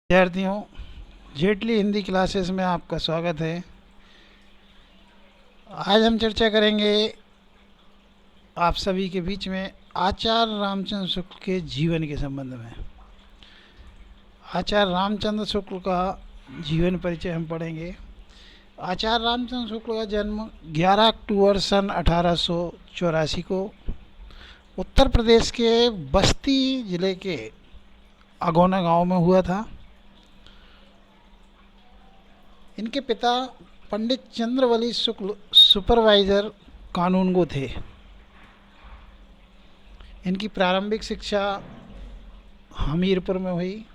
विद्यार्थियों, जेटली हिंदी क्लासेस में आपका स्वागत है। आज हम चर्चा करेंगे आप सभी के बीच में आचार्य रामचंद्र शुक्ल के जीवन के संबंध में। आचार्य रामचंद्र शुक्ल का जीवन परिचय हम पढ़ेंगे। आचार्य रामचंद्र शुक्ल का जन्म 11 अक्टूबर सन 1884 को उत्तर प्रदेश के बस्ती जिले के अगौना गांव में हुआ था। इनके पिता पंडित चंद्रवली शुक्ल सुपरवाइज़र कानूनगो थे। इनकी प्रारंभिक शिक्षा हमीरपुर में हुई।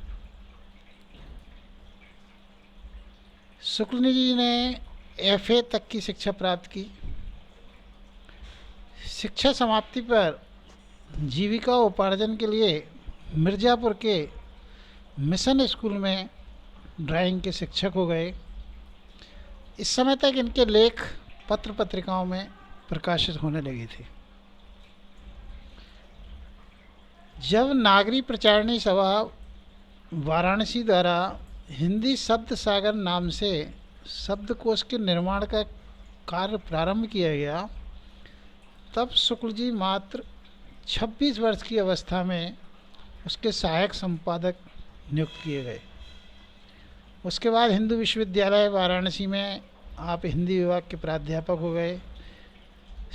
शुक्ल जी ने एफए तक की शिक्षा प्राप्त की। शिक्षा समाप्ति पर जीविका उपार्जन के लिए मिर्ज़ापुर के मिशन स्कूल में ड्राइंग के शिक्षक हो गए। इस समय तक इनके लेख पत्र पत्रिकाओं में प्रकाशित होने लगे थे। जब नागरी प्रचारणी सभा वाराणसी द्वारा हिंदी शब्द सागर नाम से शब्दकोश के निर्माण का कार्य प्रारंभ किया गया, तब शुक्ल जी मात्र 26 वर्ष की अवस्था में उसके सहायक संपादक नियुक्त किए गए। उसके बाद हिंदू विश्वविद्यालय वाराणसी में आप हिंदी विभाग के प्राध्यापक हो गए।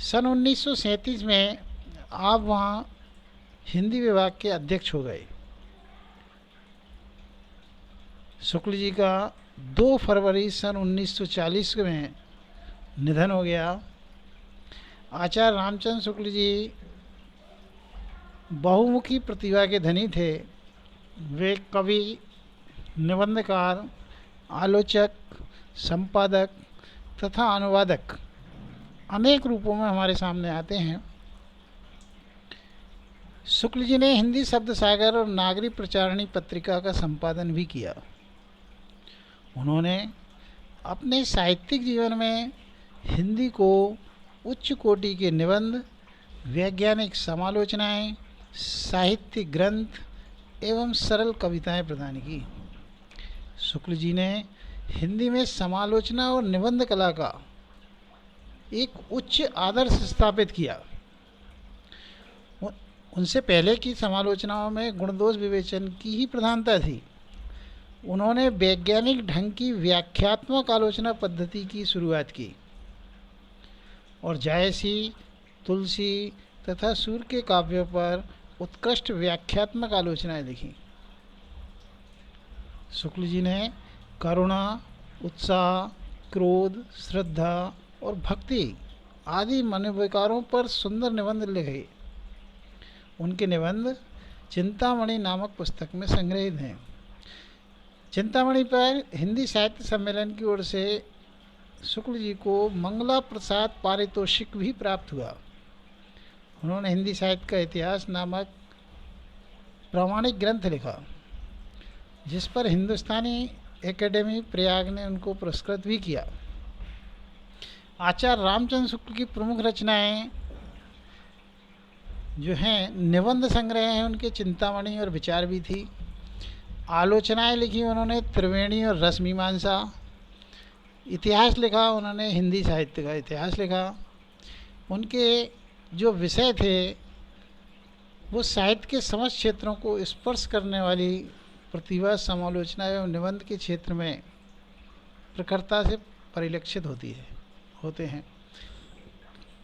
सन 1937 में आप वहाँ हिंदी विभाग के अध्यक्ष हो गए। शुक्ल जी का 2 फरवरी सन 1940 में निधन हो गया। आचार्य रामचंद्र शुक्ल जी बहुमुखी प्रतिभा के धनी थे। वे कवि, निबंधकार, आलोचक, संपादक तथा अनुवादक अनेक रूपों में हमारे सामने आते हैं। शुक्ल जी ने हिंदी शब्द सागर और नागरी प्रचारणी पत्रिका का संपादन भी किया। उन्होंने अपने साहित्यिक जीवन में हिंदी को उच्च कोटि के निबंध, वैज्ञानिक समालोचनाएं, साहित्यिक ग्रंथ एवं सरल कविताएं प्रदान की। शुक्ल जी ने हिंदी में समालोचना और निबंध कला का एक उच्च आदर्श स्थापित किया। उनसे पहले की समालोचनाओं में गुण दोष विवेचन की ही प्रधानता थी। उन्होंने वैज्ञानिक ढंग की व्याख्यात्मक आलोचना पद्धति की शुरुआत की और जायसी, तुलसी तथा सूर के काव्यों पर उत्कृष्ट व्याख्यात्मक आलोचनाएं लिखी। शुक्ल जी ने करुणा, उत्साह, क्रोध, श्रद्धा और भक्ति आदि मनोविकारों पर सुंदर निबंध लिखे। उनके निबंध चिंतामणि नामक पुस्तक में संग्रहित हैं। चिंतामणि पर हिंदी साहित्य सम्मेलन की ओर से शुक्ल जी को मंगला प्रसाद पारितोषिक भी प्राप्त हुआ। उन्होंने हिंदी साहित्य का इतिहास नामक प्रामाणिक ग्रंथ लिखा, जिस पर हिंदुस्तानी एकेडमी प्रयाग ने उनको पुरस्कृत भी किया। आचार्य रामचंद्र शुक्ल की प्रमुख रचनाएं जो हैं निबंध संग्रह हैं, उनके चिंतामणि और विचार भी थी। आलोचनाएं लिखी उन्होंने त्रिवेणी और रसमीमांसा। इतिहास लिखा उन्होंने, हिंदी साहित्य का इतिहास लिखा। उनके जो विषय थे वो साहित्य के समस्त क्षेत्रों को स्पर्श करने वाली प्रतिभा समालोचना एवं निबंध के क्षेत्र में प्रखरता से परिलक्षित होते हैं।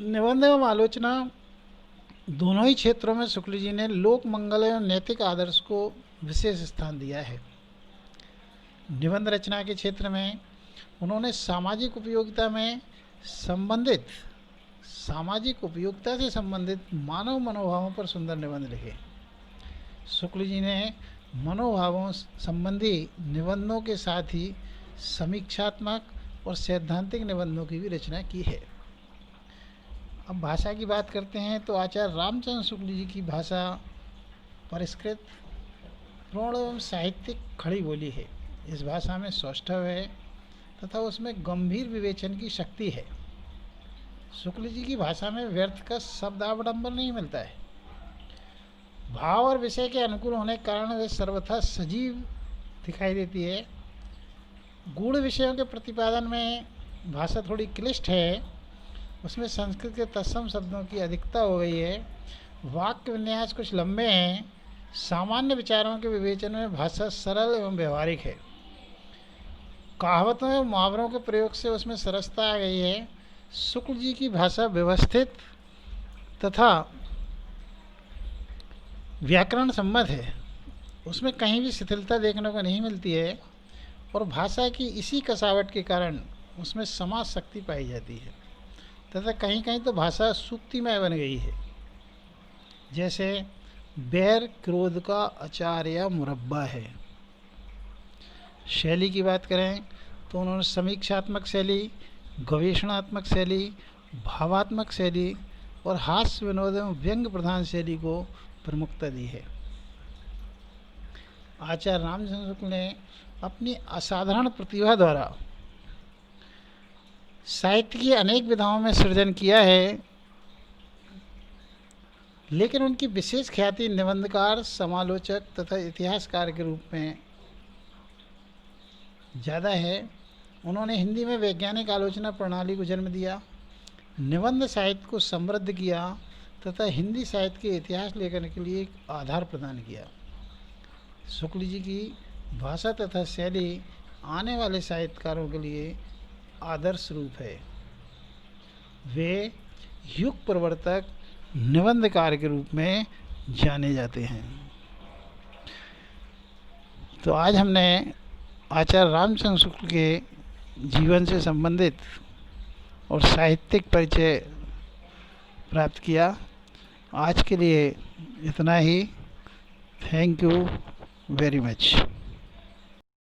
निबंध एवं आलोचना दोनों ही क्षेत्रों में शुक्ल जी ने लोक मंगल एवं नैतिक आदर्श को विशेष स्थान दिया है। निबंध रचना के क्षेत्र में उन्होंने सामाजिक उपयोगिता से संबंधित मानव मनोभावों पर सुंदर निबंध लिखे। शुक्ल जी ने मनोभावों संबंधी निबंधों के साथ ही समीक्षात्मक और सैद्धांतिक निबंधों की भी रचना की है। अब भाषा की बात करते हैं तो आचार्य रामचंद्र शुक्ल जी की भाषा परिष्कृत, पूर्ण एवं साहित्यिक खड़ी बोली है। इस भाषा में सौष्ठव है तथा उसमें गंभीर विवेचन की शक्ति है। शुक्ल जी की भाषा में व्यर्थ का शब्दावडंबर नहीं मिलता है। भाव और विषय के अनुकूल होने के कारण वे सर्वथा सजीव दिखाई देती है। गूढ़ विषयों के प्रतिपादन में भाषा थोड़ी क्लिष्ट है, उसमें संस्कृत के तत्सम शब्दों की अधिकता हो गई है, वाक्य विन्यास कुछ लंबे हैं, सामान्य विचारों के विवेचन में भाषा सरल एवं व्यवहारिक है, कहावतों एवं मुहावरों के प्रयोग से उसमें सरसता आ गई है। शुक्ल जी की भाषा व्यवस्थित तथा व्याकरण सम्मत है, उसमें कहीं भी शिथिलता देखने को नहीं मिलती है, और भाषा की इसी कसावट के कारण उसमें समास शक्ति पाई जाती है तथा कहीं कहीं तो भाषा सूक्तिमय बन गई है। जैसे बैर क्रोध का अचार या मुरब्बा है। शैली की बात करें तो उन्होंने समीक्षात्मक शैली, गवेषणात्मक शैली, भावात्मक शैली और हास्य विनोद एवं व्यंग्य प्रधान शैली को प्रमुखता दी है। आचार्य रामचंद्र शुक्ल ने अपनी असाधारण प्रतिभा द्वारा साहित्य की अनेक विधाओं में सृजन किया है, लेकिन उनकी विशेष ख्याति निबंधकार, समालोचक तथा इतिहासकार के रूप में ज़्यादा है। उन्होंने हिंदी में वैज्ञानिक आलोचना प्रणाली को जन्म दिया, निबंध साहित्य को समृद्ध किया तथा हिंदी साहित्य के इतिहास लेखन के लिए एक आधार प्रदान किया। शुक्ल जी की भाषा तथा शैली आने वाले साहित्यकारों के लिए आदर्श रूप है। वे युग प्रवर्तक, निबंधकार के रूप में जाने जाते हैं। तो आज हमने आचार्य रामचंद्र शुक्ल के जीवन से संबंधित और साहित्यिक परिचय प्राप्त किया। आज के लिए इतना ही। Thank you very much.